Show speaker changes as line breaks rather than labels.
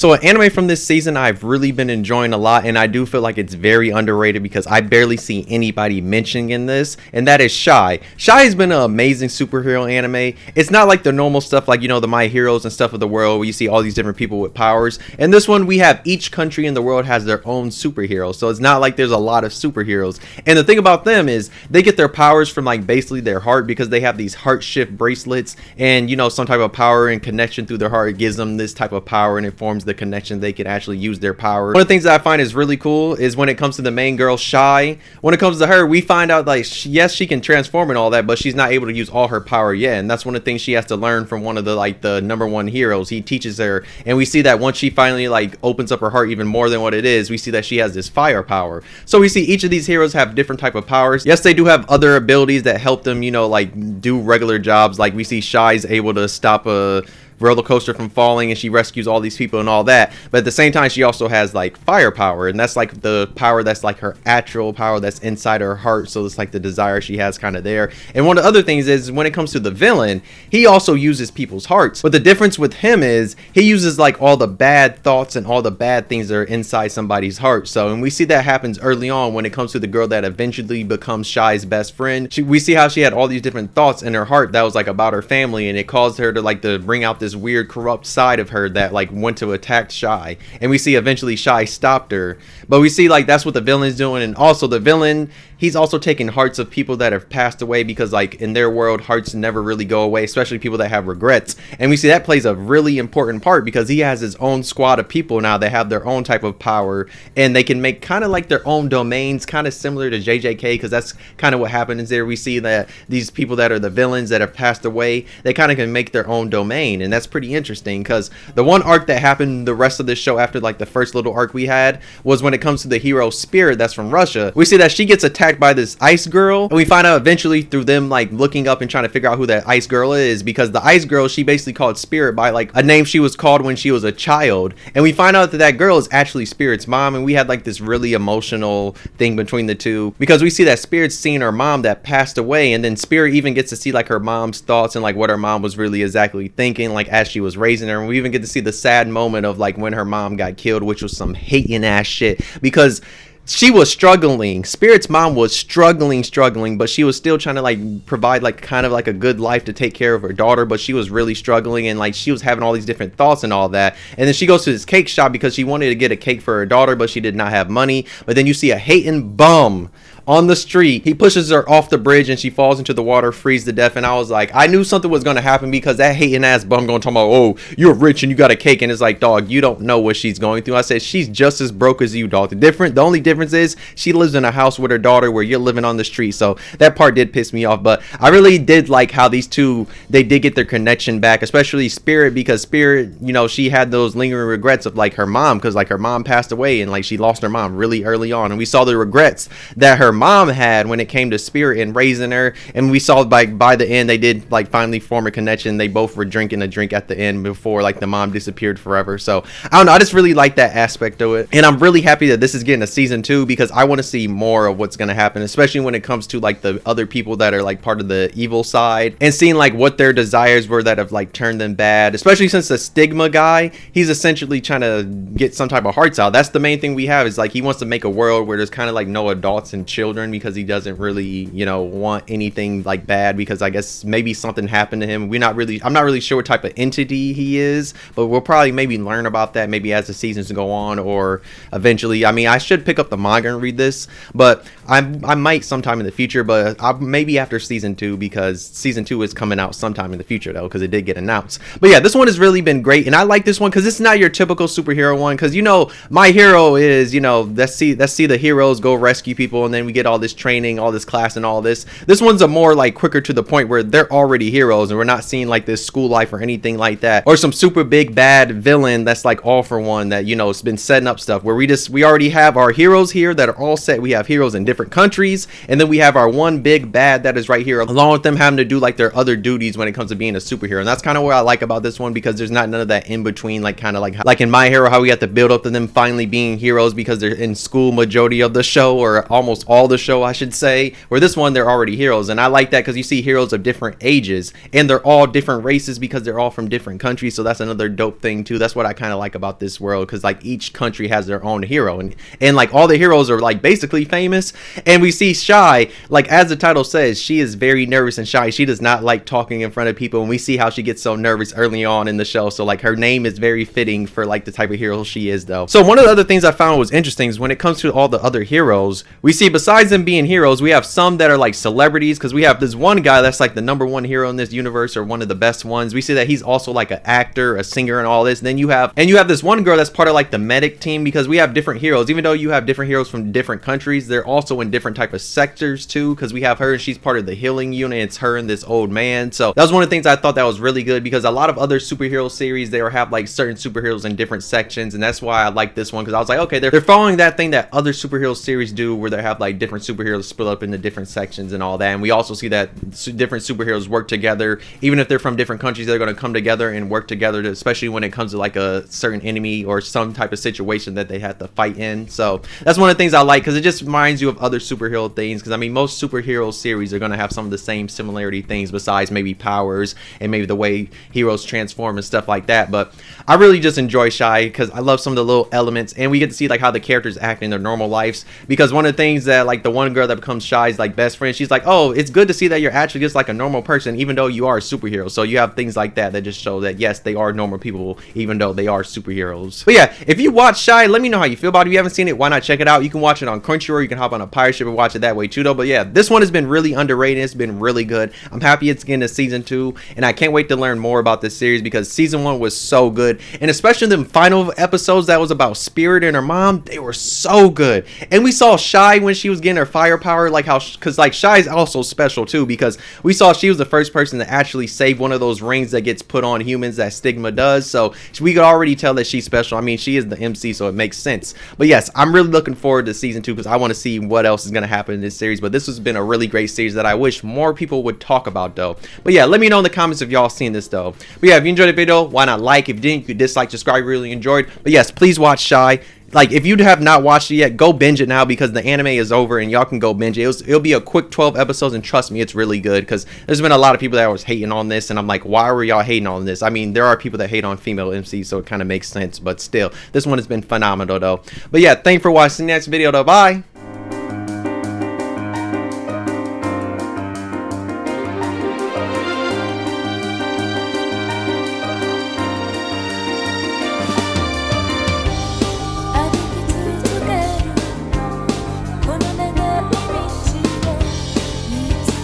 So an anime from this season I've really been enjoying a lot, and I do feel like it's very underrated because I barely see anybody mentioning in this, and that is Shy. Shy has been an amazing superhero anime. It's not like the normal stuff like, you know, the My Heroes and stuff of the world where you see all these different people with powers. In this one, we have each country in the world has their own superhero, so it's not like there's a lot of superheroes. And the thing about them is they get their powers from like basically their heart, because they have these heart shift bracelets, and you know, some type of power and connection through their heart gives them this type of power, and it forms the connection they can actually use their power. One of the things that I find is really cool is when it comes to the main girl Shy, when it comes to her, we find out like yes, she can transform and all that, but she's not able to use all her power yet, and that's one of the things she has to learn from one of the like the #1 heroes. He teaches her, and we see that once she finally like opens up her heart even more than what it is, we see that she has this fire power. So we see each of these heroes have different type of powers. Yes, they do have other abilities that help them, you know, like do regular jobs. Like we see Shy's able to stop a roller coaster from falling, and she rescues all these people and all that, but at the same time she also has like firepower, and that's like the power that's like her actual power that's inside her heart, so it's like the desire she has kind of there. And one of the other things is when it comes to the villain, he also uses people's hearts, but the difference with him is he uses like all the bad thoughts and all the bad things that are inside somebody's heart. So, and we see that happens early on when it comes to the girl that eventually becomes Shy's best friend. We see how she had all these different thoughts in her heart that was like about her family, and it caused her to like to bring out this weird corrupt side of her that like went to attack Shy, and we see eventually Shy stopped her. But we see like that's what the villain's doing, and also the villain, he's also taking hearts of people that have passed away, because like in their world hearts never really go away, especially people that have regrets. And we see that plays a really important part because he has his own squad of people now that have their own type of power, and they can make kind of like their own domains, kind of similar to JJK, because that's kind of what happens there. We see that these people that are the villains that have passed away, they kind of can make their own domain, and that's pretty interesting. Because the one arc that happened the rest of this show after like the first little arc we had was when it comes to the hero Spirit that's from Russia. We see that she gets attacked by this ice girl, and we find out eventually through them like looking up and trying to figure out who that ice girl is, because the ice girl, she basically called Spirit by like a name she was called when she was a child, and we find out that that girl is actually Spirit's mom. And we had like this really emotional thing between the two, because we see that Spirit's seeing her mom that passed away, and then Spirit even gets to see like her mom's thoughts and like what her mom was really exactly thinking like as she was raising her. And we even get to see the sad moment of like when her mom got killed, which was some hating ass shit, because she was struggling. Spirit's mom was struggling, but she was still trying to like provide like kind of like a good life to take care of her daughter, but she was really struggling, and like she was having all these different thoughts and all that. And then she goes to this cake shop because she wanted to get a cake for her daughter, but she did not have money. But then you see a hating bum on the street. He pushes her off the bridge, and she falls into the water, freezes to death. And I was like, I knew something was going to happen, because that hating ass bum going to talk about, oh, you're rich and you got a cake. And it's like, dog, you don't know what she's going through. I said, she's just as broke as you, dog. The only difference is she lives in a house with her daughter where you're living on the street. So that part did piss me off, but I really did like how these two, they did get their connection back, especially Spirit, because Spirit, you know, she had those lingering regrets of like her mom, because like her mom passed away, and like she lost her mom really early on, and we saw the regrets that her mom had when it came to Spirit and raising her. And we saw by the end they did like finally form a connection. They both were drinking a drink at the end before like the mom disappeared forever. So I don't know, I just really like that aspect of it, and I'm really happy that this is getting a season 2, because I want to see more of what's going to happen, especially when it comes to like the other people that are like part of the evil side, and seeing like what their desires were that have like turned them bad, especially since the Stigma guy, he's essentially trying to get some type of hearts out. That's the main thing we have, is like he wants to make a world where there's kind of like no adults and children, because he doesn't really, you know, want anything like bad, because I guess maybe something happened to him. I'm not really sure what type of entity he is, but we'll probably maybe learn about that maybe as the seasons go on, or eventually. I mean, I should pick up the manga and read this, but I might sometime in the future, but maybe after season 2, because season 2 is coming out sometime in the future though, because it did get announced. But yeah, this one has really been great, and I like this one because it's not your typical superhero one, because you know My Hero is, you know, let's see the heroes go rescue people, and then we get all this training, all this class, and all this. This one's a more like quicker to the point where they're already heroes, and we're not seeing like this school life or anything like that, or some super big bad villain that's like all for one that, you know, it's been setting up stuff where we already have our heroes here that are all set. We have heroes in different countries, and then we have our one big bad that is right here, along with them having to do like their other duties when it comes to being a superhero. And that's kind of what I like about this one, because there's not none of that in between, like kind of like in My Hero, how we have to build up to them finally being heroes because they're in school majority of the show, or almost all overall the show, I should say. Where this one, they're already heroes, and I like that because you see heroes of different ages, and they're all different races because they're all from different countries. So that's another dope thing too. That's what I kind of like about this world, because like each country has their own hero, and like all the heroes are like basically famous. And we see Shy, like as the title says, she is very nervous and shy. She does not like talking in front of people, and we see how she gets so nervous early on in the show. So like her name is very fitting for like the type of hero she is though. So one of the other things I found was interesting is when it comes to all the other heroes, we see besides them being heroes, we have some that are like celebrities, because we have this one guy that's like the #1 hero in this universe, or one of the best ones. We see that he's also like an actor, a singer, and all this. And then you have this one girl that's part of like the medic team, because we have different heroes. Even though you have different heroes from different countries, they're also in different type of sectors too, because we have her and she's part of the healing unit. It's her and this old man. So that was one of the things I thought that was really good, because a lot of other superhero series, they have like certain superheroes in different sections, and that's why I like this one, because I was like, okay, they're following that thing that other superhero series do, where they have like different superheroes split up into different sections and all that. And we also see that different superheroes work together, even if they're from different countries. They're going to come together and work together, especially when it comes to like a certain enemy or some type of situation that they have to fight in. So that's one of the things I like, because it just reminds you of other superhero things, because I mean most superhero series are going to have some of the same similarity things, besides maybe powers and maybe the way heroes transform and stuff like that. But I really just enjoy Shy, because I love some of the little elements, and we get to see like how the characters act in their normal lives. Because one of the things that like the one girl that becomes Shy's like best friend, she's like, oh, it's good to see that you're actually just like a normal person, even though you are a superhero. So you have things like that just show that yes, they are normal people, even though they are superheroes. But yeah, if you watch Shy, let me know how you feel about it. If you haven't seen it, why not check it out? You can watch it on Crunchyroll, you can hop on a pirate ship and watch it that way too though. But yeah, this one has been really underrated. It's been really good. I'm happy it's getting to season 2, and I can't wait to learn more about this series, because season 1 was so good, and especially the final episodes that was about Spirit and her mom, they were so good. And we saw Shy when she was getting her firepower, like how, because like Shy's also special too, because we saw she was the first person to actually save one of those rings that gets put on humans that Stigma does. So we could already tell that she's special. I mean, she is the MC, so it makes sense. But yes, I'm really looking forward to season 2, because I want to see what else is going to happen in this series. But this has been a really great series that I wish more people would talk about though. But yeah, let me know in the comments if y'all seen this though. But yeah, if you enjoyed the video, why not like? If you didn't, you could dislike, subscribe, really enjoyed. But yes, please watch Shy. Like, if you have not watched it yet, go binge it now, because the anime is over and y'all can go binge it. It'll be a quick 12 episodes, and trust me, it's really good, because there's been a lot of people that was hating on this, and I'm like, why were y'all hating on this? I mean, there are people that hate on female MCs, so it kind of makes sense, but still, this one has been phenomenal though. But yeah, thanks for watching the next video though. Bye.